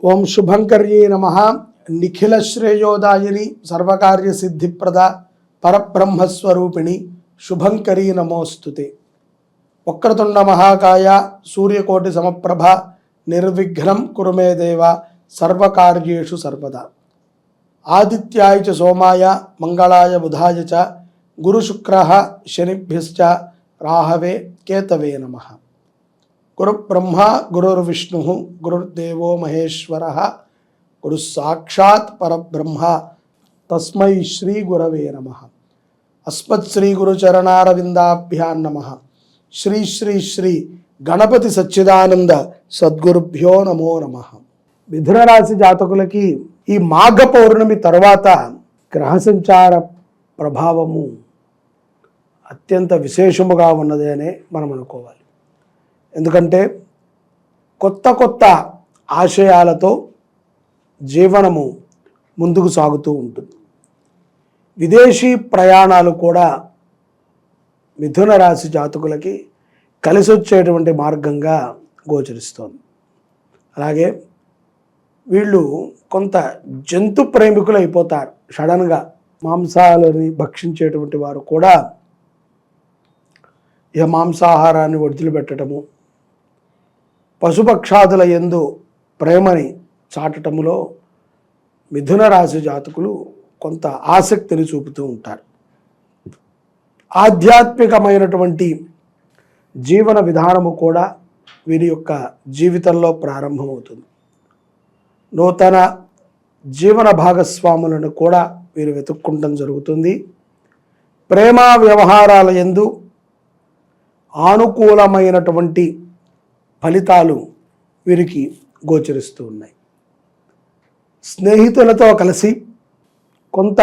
ఓం శుభంకర్యే నమః. నిఖిల శ్రేయోదాయిని సర్వకార్య సిద్ధిప్రద పరబ్రహ్మస్వరూపిణి శుభంకరీ నమోస్తుతే. వక్రతుండ మహాకాయ సూర్యకోటి సమప్రభ నిర్విఘ్నం కురు మే దేవ సర్వకార్యేషు సర్వదా. ఆదిత్యాయ చ సోమాయ మంగళాయ బుధాయ చ గురుశుక్రః శనిభ్యశ్చ రాహవే కేతవే నమః. గురు బ్రహ్మ గురుర్విష్ణు గురుర్దేవో మహేశ్వర గురు సాక్షాత్ పరబ్రహ్మ తస్మై శ్రీ గురవే నమః. అస్మత్ శ్రీ గురుచరణారవిందాభ్యాం నమః. శ్రీ శ్రీ శ్రీ గణపతి సచ్చిదానంద సద్గురుభ్యో నమో నమః. మిథున రాశి జాతకులకి ఈ మాఘ పౌర్ణమి తర్వాత గ్రహ సంచార ప్రభావము అత్యంత విశేషముగా ఉన్నది అనే మనం అనుకోవాలి. ఎందుకంటే కొత్త ఆశయాలతో జీవనము ముందుకు సాగుతూ ఉంటుంది. విదేశీ ప్రయాణాలు కూడా మిథున రాశి జాతకులకి కలిసి వచ్చేటువంటి మార్గంగా గోచరిస్తోంది. అలాగే వీళ్ళు కొంత జంతు ప్రేమికులు అయిపోతారు. సడన్గా మాంసాలని భక్షించేటువంటి వారు కూడా ఇక మాంసాహారాన్ని వదిలిపెట్టడము, పశుపక్షాదుల యందు ప్రేమని చాటటములో మిథున రాశి జాతకులు కొంత ఆసక్తిని చూపుతూ ఉంటారు. ఆధ్యాత్మికమైనటువంటి జీవన విధానము కూడా వీరి యొక్క జీవితంలో ప్రారంభమవుతుంది. నూతన జీవన భాగస్వాములను కూడా వీరు వెతుక్కుంటం జరుగుతుంది. ప్రేమ వ్యవహారాల యందు ఆనుకూలమైనటువంటి ఫలితాలు వీరికి గోచరిస్తూ ఉన్నాయి. స్నేహితులతో కలిసి కొంత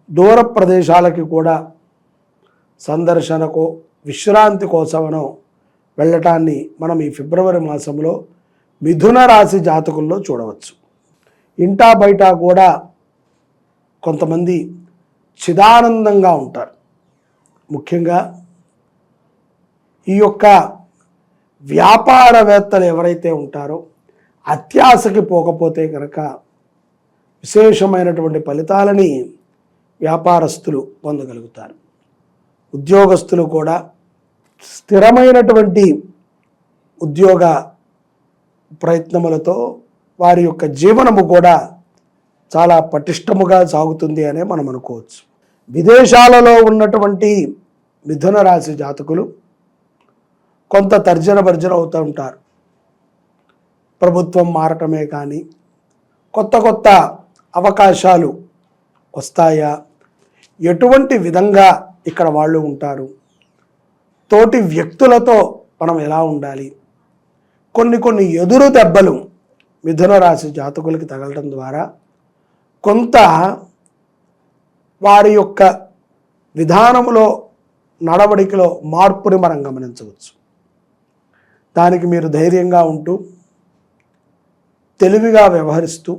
దూర ప్రదేశాలకి కూడా సందర్శనకో విశ్రాంతి కోసమనో వెళ్ళటాన్ని మనం ఈ ఫిబ్రవరి మాసంలో మిథున రాశి జాతకుల్లో చూడవచ్చు. ఇంటా బయట కూడా కొంతమంది చిదానందంగా ఉంటారు. ముఖ్యంగా ఈ యొక్క వ్యాపారవేత్తలు ఎవరైతే ఉంటారో అత్యాశకి పోకపోతే కనుక విశేషమైనటువంటి ఫలితాలని వ్యాపారస్తులు పొందగలుగుతారు. ఉద్యోగస్తులు కూడా స్థిరమైనటువంటి ఉద్యోగ ప్రయత్నములతో వారి యొక్క జీవనము కూడా చాలా పటిష్టముగా సాగుతుంది అనే మనం అనుకోవచ్చు. విదేశాలలో ఉన్నటువంటి మిథున రాశి జాతకులు కొంత తర్జన భర్జన అవుతూ ఉంటారు. ప్రభుత్వం మారటమే కానీ కొత్త అవకాశాలు వస్తాయా, ఎటువంటి విధంగా ఇక్కడ వాళ్ళు ఉంటారు, తోటి వ్యక్తులతో మనం ఎలా ఉండాలి, కొన్ని ఎదురు దెబ్బలు మిథున రాశి జాతకులకి తగలటం ద్వారా కొంత వారి యొక్క విధానంలో నడవడికలో మార్పుని మనం గమనించవచ్చు. దానికి మీరు ధైర్యంగా ఉంటూ తెలివిగా వ్యవహరిస్తూ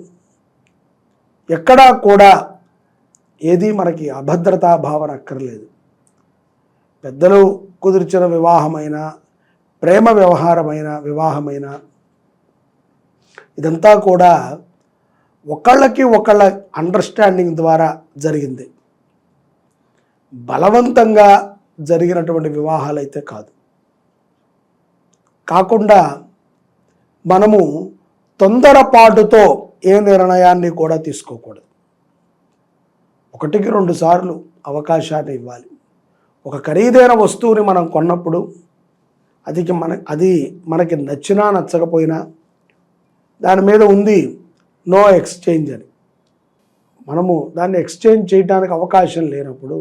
ఎక్కడా కూడా ఏది మనకి అభద్రతా భావన అక్కర్లేదు. పెద్దలు కుదిర్చిన వివాహమైన, ప్రేమ వ్యవహారమైన, వివాహమైన ఇదంతా కూడా ఒకళ్ళ అండర్స్టాండింగ్ ద్వారా జరిగింది. బలవంతంగా జరిగినటువంటి వివాహాలు అయితే కాకుండా మనము తొందరపాటుతో ఏ నిర్ణయాన్ని కూడా తీసుకోకూడదు. 1-2 సార్లు అవకాశాన్ని ఇవ్వాలి. ఒక ఖరీదైన వస్తువుని మనం కొన్నప్పుడు అది మనకి నచ్చినా నచ్చకపోయినా దాని మీద ఉంది నో ఎక్స్చేంజ్ అని. మనము దాన్ని ఎక్స్చేంజ్ చేయడానికి అవకాశం లేనప్పుడు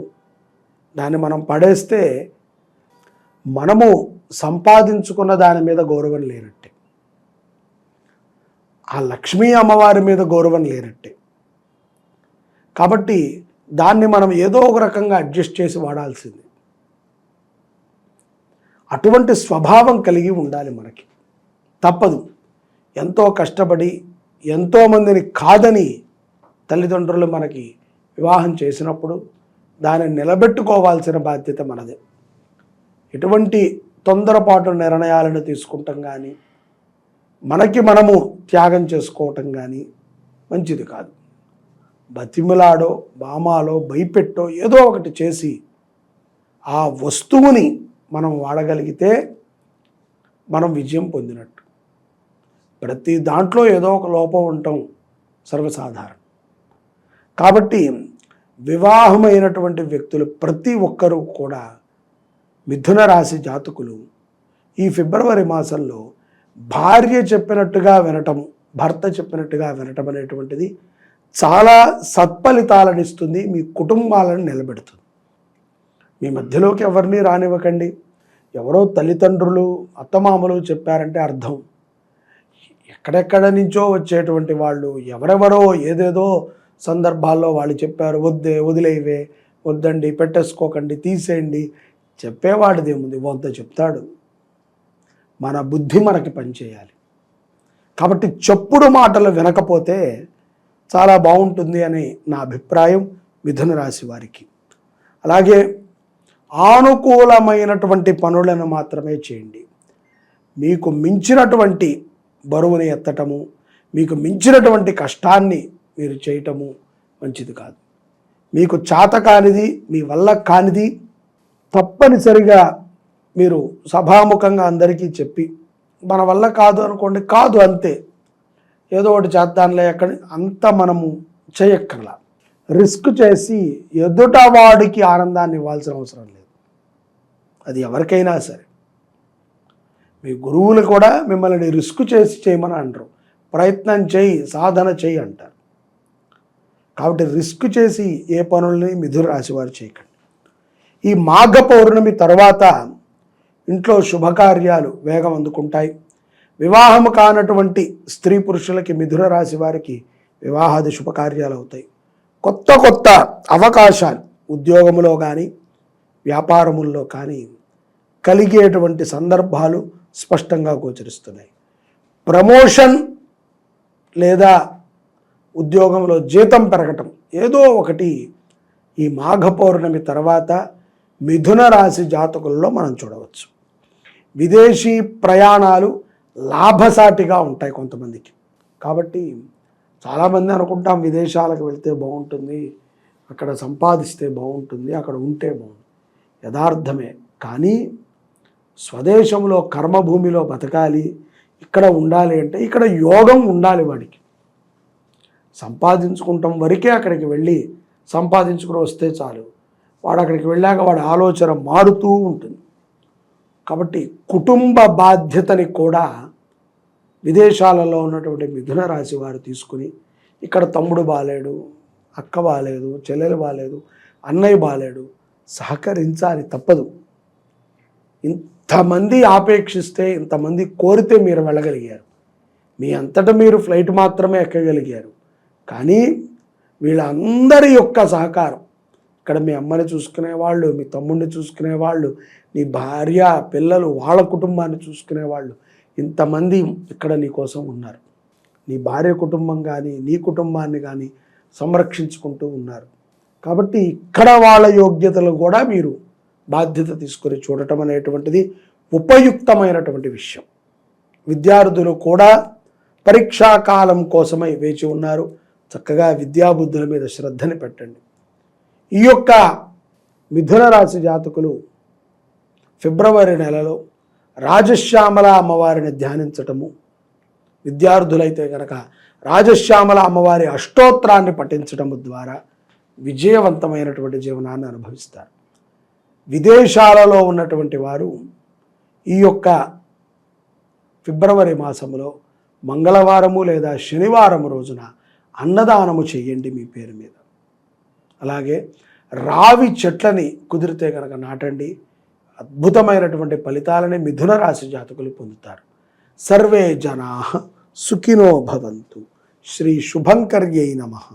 దాన్ని మనం పడేస్తే మనము సంపాదించుకున్న దాని మీద గౌరవం లేనట్టే, ఆ లక్ష్మీ అమ్మవారి మీద గౌరవం లేనట్టే. కాబట్టి దాన్ని మనం ఏదో ఒక రకంగా అడ్జస్ట్ చేసి వాడాల్సింది. అటువంటి స్వభావం కలిగి ఉండాలి మనకి. తప్పదు. ఎంతో కష్టపడి ఎంతోమందిని కాదని తల్లిదండ్రులు మనకి వివాహం చేసినప్పుడు దాన్ని నిలబెట్టుకోవాల్సిన బాధ్యత మనదే. ఎటువంటి తొందరపాటు నిర్ణయాలను తీసుకుంటాం కానీ మనకి మనము త్యాగం చేసుకోవటం కానీ మంచిది కాదు. బతిమిలాడో బామాలో భయపెట్టో ఏదో ఒకటి చేసి ఆ వస్తువుని మనం వాడగలిగితే మనం విజయం పొందినట్టు. ప్రతి దాంట్లో ఏదో ఒక లోపం ఉండటం సర్వసాధారణం. కాబట్టి వివాహమైనటువంటి వ్యక్తులు ప్రతి ఒక్కరూ కూడా మిథున రాశి జాతకులు ఈ ఫిబ్రవరి మాసంలో భార్య చెప్పినట్టుగా వినటం, భర్త చెప్పినట్టుగా వినటం అనేటువంటిది చాలా సత్ఫలితాలను ఇస్తుంది, మీ కుటుంబాలను నిలబెడుతుంది. మీ మధ్యలోకి ఎవరిని రానివ్వకండి. ఎవరో తల్లిదండ్రులు అత్తమామలు చెప్పారంటే అర్థం ఎక్కడెక్కడ నుంచో వచ్చేటువంటి వాళ్ళు ఎవరెవరో ఏదేదో సందర్భాల్లో వాళ్ళు చెప్పారు, వదిలేవే, వద్దండి, పెట్టేసుకోకండి, తీసేయండి. చెప్పేవాడిదేముంది, వంత చెప్తాడు. మన బుద్ధి మనకి పనిచేయాలి. కాబట్టి చెప్పుడు మాటలు వినకపోతే చాలా బాగుంటుంది అని నా అభిప్రాయం మిథున రాశి వారికి. అలాగే ఆనుకూలమైనటువంటి పనులను మాత్రమే చేయండి. మీకు మించినటువంటి బరువుని ఎత్తటము, మీకు మించినటువంటి కష్టాన్ని మీరు చేయటము మంచిది కాదు. మీకు చేత కానిది, మీ వల్ల కానిది తప్పనిసరిగా మీరు సభాముఖంగా అందరికీ చెప్పి, మన వల్ల కాదు అనుకోండి, కాదు అంతే, ఏదో ఒకటి చేద్దాంలే, ఎక్కడ అంత మనము చేయక్కర్లా. రిస్క్ చేసి ఎదుట వాడికి ఆనందాన్ని ఇవ్వాల్సిన అవసరం లేదు. అది ఎవరికైనా సరే. మీ గురువులు కూడా మిమ్మల్ని రిస్క్ చేసి చేయమని అంటారు, ప్రయత్నం చేయి, సాధన చేయి అంటారు. కాబట్టి రిస్క్ చేసి ఏ పనుల్ని మిథున రాశి వారు చేయకండి. ఈ మాఘ పౌర్ణమి తర్వాత ఇంట్లో శుభకార్యాలు వేగం అందుకుంటాయి. వివాహం కానటువంటి స్త్రీ పురుషులకి మిథున రాశి వారికి వివాహాది శుభకార్యాలు అవుతాయి. కొత్త కొత్త అవకాశాలు ఉద్యోగంలో కానీ వ్యాపారముల్లో కానీ కలిగేటువంటి సందర్భాలు స్పష్టంగా గోచరిస్తున్నాయి. ప్రమోషన్ లేదా ఉద్యోగంలో జీతం పెరగటం ఏదో ఒకటి ఈ మాఘ పౌర్ణమి తర్వాత మిథున రాశి జాతకుల్లో మనం చూడవచ్చు. విదేశీ ప్రయాణాలు లాభసాటిగా ఉంటాయి కొంతమందికి. కాబట్టి చాలామంది అనుకుంటాం విదేశాలకు వెళ్తే బాగుంటుంది, అక్కడ సంపాదిస్తే బాగుంటుంది, అక్కడ ఉంటే బాగుంటుంది. యథార్థమే. కానీ స్వదేశంలో కర్మభూమిలో బతకాలి, ఇక్కడ ఉండాలి అంటే ఇక్కడ యోగం ఉండాలి వాడికి. సంపాదించుకుంటాం వరకే అక్కడికి వెళ్ళి సంపాదించుకుని వస్తే చాలు. వాడు అక్కడికి వెళ్ళాక వాడి ఆలోచన మారుతూ ఉంటుంది. కాబట్టి కుటుంబ బాధ్యతని కూడా విదేశాలలో ఉన్నటువంటి మిథున రాశి వారు తీసుకుని, ఇక్కడ తమ్ముడు బాలేడు, అక్క బాలేదు, చెల్లెలు బాలేదు, అన్నయ్య బాలేడు, సహకరించాలి, తప్పదు. ఇంతమంది ఆపేక్షిస్తే, ఇంతమంది కోరితే మీరు వెళ్ళగలిగారు. మీ అంతటా మీరు ఫ్లైట్ మాత్రమే ఎక్కగలిగారు. కానీ వీళ్ళందరి యొక్క సహకారం, ఇక్కడ మీ అమ్మని చూసుకునేవాళ్ళు, మీ తమ్ముడిని చూసుకునేవాళ్ళు, నీ భార్య పిల్లలు వాళ్ళ కుటుంబాన్ని చూసుకునేవాళ్ళు, ఇంతమంది ఇక్కడ నీ కోసం ఉన్నారు. నీ భార్య కుటుంబం కానీ నీ కుటుంబాన్ని కానీ సంరక్షించుకుంటూ ఉన్నారు. కాబట్టి ఇక్కడ వాళ్ళ యోగ్యతలు కూడా మీరు బాధ్యత తీసుకొని చూడటం అనేటువంటిది ఉపయుక్తమైనటువంటి విషయం. విద్యార్థులు కూడా పరీక్షాకాలం కోసమై వేచి ఉన్నారు. చక్కగా విద్యాబుద్ధుల మీద శ్రద్ధని పెట్టండి. ఈ యొక్క మిథున రాశి జాతకులు ఫిబ్రవరి నెలలో రాజశ్యామల అమ్మవారిని ధ్యానించటము, విద్యార్థులైతే కనుక రాజశ్యామల అమ్మవారి అష్టోత్తరాన్ని పఠించటము ద్వారా విజయవంతమైనటువంటి జీవనాన్ని అనుభవిస్తారు. విదేశాలలో ఉన్నటువంటి వారు ఈ యొక్క ఫిబ్రవరి మాసంలో మంగళవారము లేదా శనివారం రోజున అన్నదానము చేయండి మీ పేరు మీద. అలాగే రావి చెట్లని కుదిరితే కనుక నాటండి. అద్భుతమైనటువంటి ఫలితాలని మిథున రాశి జాతకులు పొందుతారు. సర్వే జనాః సుఖినో భవంతు. శ్రీ శుభంకర్యై నమః.